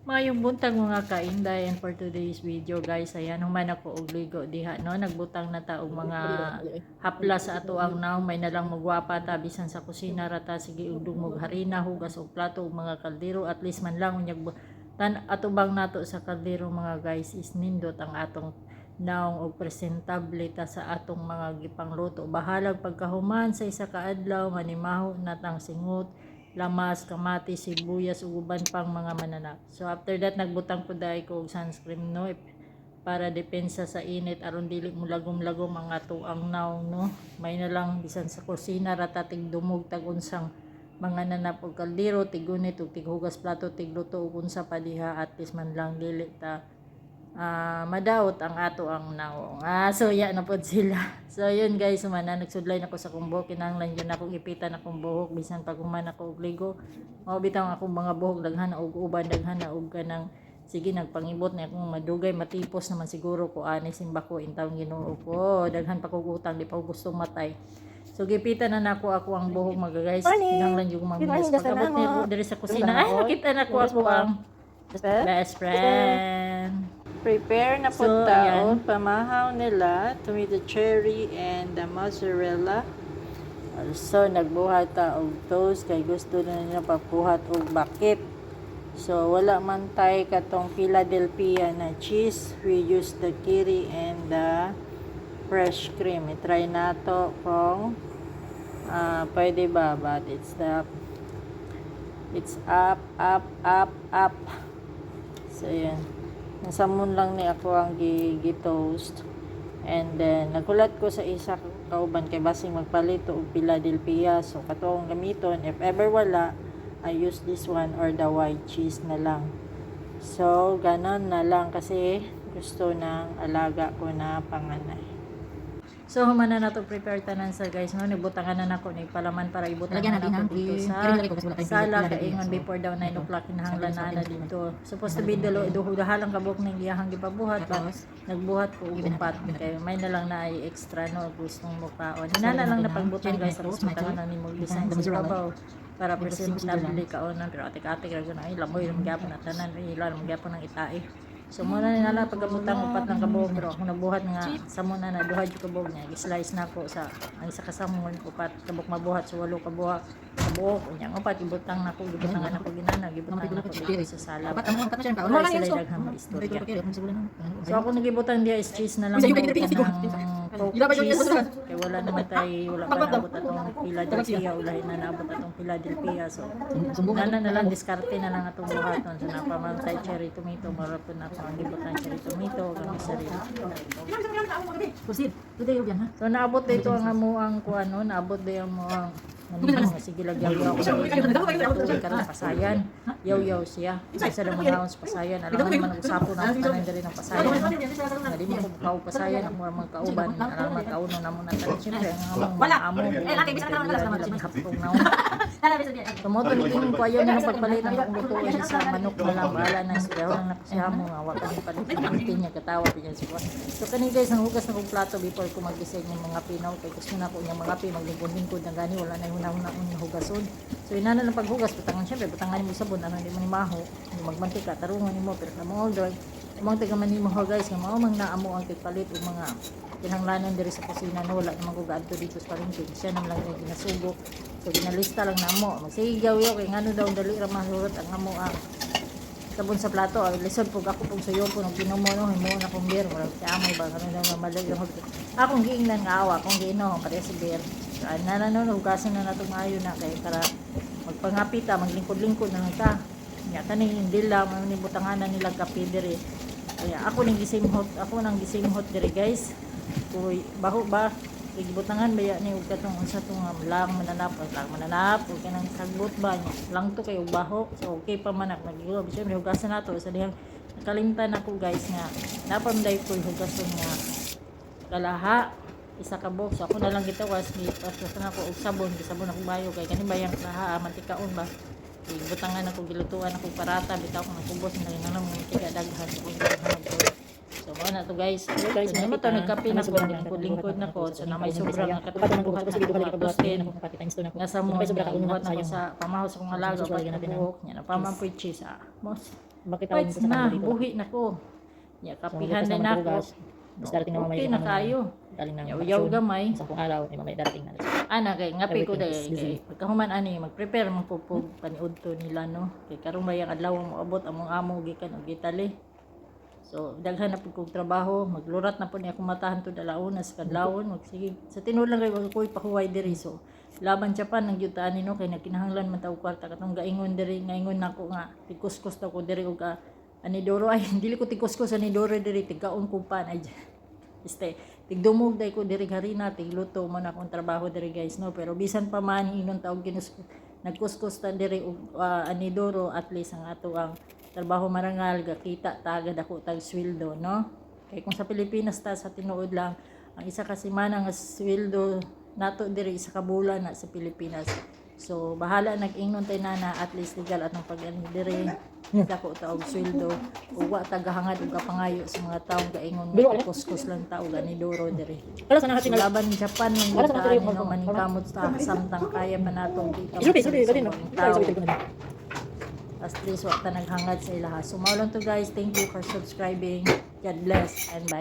Mayong buntag mga kainday, and for today's video guys, ayan human ako og ligo diha no, nagbutang na ta og mga hapla sa ato ang naw, may nalang magwapa ta bisan sa kusina rata sige ugdong og harina, hugas og plato og mga kaldero, at least man lang unyag tan atubang nato sa kaldero mga guys is nindot ang atong naong og presentable ta sa atong mga gipangluto. Bahalag pagkahuman sa isa ka adlaw manimaho natang singot, lamas, kamatis, sibuyas ug uban pang mga mananap. So after that nagbutang ko dai ko og sunscreen no para depensa sa init aron dili mo lagom-lagom ang ato ang naong no. May na lang bisan sa kusina rata tig dumog tag unsang mga nanap og kaldero, tigunit ug tighugas plato, tigluto ug unsa pa diha, at least man lang dili ta madawat ang ato ang naong. So ya na pod sila. So yun guys, humana nagsudlay nako sa kong buhok, kinahanglan yun akong ipitan akong buhok bisan pag human ako og ligo. Mao bitaw akong mga buhok daghan og uban, daghan na og kanang sige nagpangibot na akong madugay, matipos naman siguro ko ani simba ko intawon Ginoo ko. Daghan pa kog utang, di pa ko gustong matay. So gipitan na nako ako ang buhok mga guys. Kinahanglan yung mga minas pagabot ni diri sa kusina. Ay nakita na ko ang best friend. Prepare na po So, taon, pamahaw nila, tomato cherry and the mozzarella. Also, nagbuhat ta og toast kay gusto na nila pagbuhat og bakit. So, wala man tay katong Philadelphia na cheese. We use the kiri and the fresh cream. I-try nato kung pwede ba, but it's up. So, yan. Nasamon lang ni ako ang gi-toast. And then, nagulat ko sa isa kauban kay basing magpalito og Philadelphia. So, kato akong gamiton. If ever wala, I use this one or the white cheese na lang. So, ganon na lang kasi gusto ng alaga ko na panganay. So, humana na to prepare tanan sa guys, no? Nibutangan na nako ni palaman para ibutan na nako dito sa sala kaingon before daw 9 o'clock kinahanglan na dito. Supposed to be duhalang kabuk ning iyahang gipabuhat pa. Nagbuhat ko og upat kay may na lang na ay extra no gustong mukaon. Inana lang na pagbutan guys sa butangan na nimo bisan sa babaw para presentable kaon na pero atik-atik ra na ay lamoy ra magyapon na tanan ay ila magyapon ng itai. So muna nila pagkabutang upat ng kabuhog, pero ako nabuhat nga sa muna na duhad yung kabuhog niya, i-slice na ko sa ang isa kasamon upat kabuk mabuhat so 8 kabuhak kabuhok unya upat ibutang na ko gibutangan ako ginana gibutang na ko dito sa sala. Wala sila daghang istorya. So ako nagibutang dia is cheese na lang ng cheese kay wala naman wala pa naabot atong Philadelphia, ulahin na naabot atong Philadelphia. So nana na lang diskarte na lang atong buhaton. So napamantay cherry tomato marapon na ang gibutan cherry tomato kami sa rin. So naabot dito ang amuang kuano, naabot din mo ang sige lagyan ko ako karon pasayan. Yaw siya. Isa lang mga ounce pasayan. Alam mo naman usapo na tanan diri ng pasayan. Dili mo ko pasayan ang mga kauban, alam mga kauno na mo na tan syempre ang amo. Hapong naon. Tumoto ni king ko ayon na pagpalit ang lutuin sa manok na lang bala na siya lang nakusiya mo nga wa pa palit niya katawa pinya siya. So kani guys ang hugas na kong plato before ko mag-design ng mga pinaw kay gusto na ko yung mga pi maglingkod-lingkod na gani wala na una hugason. So inana lang paghugas butangan syempre butangan mo sabon ano di man maho magmantika tarungan nimo pero na mo dry among tiga man nimo guys nga mao mang naamo ang tigpalit og mga kinahanglanon diri sa kusina no wala namang ko gaadto dito sa palengke siya nam lang yung ginasugo. So ginalista lang namo magsigaw yo kay ngano daw dali ra mahurot ang amo ang sabon sa plato lisod pug ako pug suyo po nang ginumo no himo na kong beer wala si amoy ba ngano daw malag yung akong giingnan nga awa kung giino pare si beer. No, hugasan na nato maayo na kay para magpangapita, maglingkod-lingkod na lang ta. Nya kani hindi lang ni butanganan nila kape diri. Kaya ako nang gisimhot diri guys. Kuy baho ba gibutangan baya ni ug katong unsa tong lang mananap ug kanang sagbot ba nya. Lang to kay ug baho. So okay pa man ak nagigo syempre hugasan nato sa dihang nakalimtan ako guys nga napamday ko hugason nga kalaha isa ka box. So, ako na lang gitawas na ako og sabon ako bayo kay kani bayang laha mantikaon ba butangan ako gilutuan ako parata bitaw ko nakubos na lang nang mantika daghan ko so mo na to guys mo to nagkape na ko lingkod na ko so na may sobra nga katong buhat tapos din nasa mo buhat na ko sa pamahos kong alaga buhok niya na pamampoy cheese Bakit tawag Fights nito sa na, kanila dito? buhi na ko. Ya, So, kapihan magbukas din naman ako. bukas. Tapos darating naman Okay may na kayo. Galing ng Yaw-yaw bakasyon. gamay. 10 araw, may mamaya darating na. Ana kay ngapi ko Everything day is busy. kay pagkahuman ani mag-prepare man po paniud to nila no. Kay karon bayang adlaw mo abot among amo gikan og Italy. So daghan na pud kog trabaho, maglurat na pud ni ako matahan to dalaunas kadlawon, sige sa tinuod lang kay ko'y pahuway diri so. Laban Japan nang yutaan nino kay nagkinahanglan man taw kwarta katong gaingon diri ngaingon nako nga tikuskus ta ko diri og anidoro ay dili ko tikuskus anidoro diri tigaon ko pan ay este tigdumog day ko diri harina tigluto man akong trabaho diri guys no pero bisan pa man inon taog nagkuskus ta diri og anidoro at least ang ato ang trabaho marangal gakita tagad ako tag sweldo no kay kung sa Pilipinas ta sa tinuod lang ang isa ka semana nga sweldo nato diri isa ka bulan na sa Pilipinas so bahala nag-ingnon tay nana at least legal atong pag-ani diri dako ta og sweldo ug wa tagahangad og kapangayo sa mga taong gaingon nga kuskus lang ta og anidoro diri Wala sana so, natin na. laban Japan ng Wala sa yutaan yung no maningkamot sa samtang kaya pa natong kita Isulti, gadin na. tao Isulti ko na. as please wa ta naghangad sa ilaha so mao lang to guys thank you for subscribing God bless and bye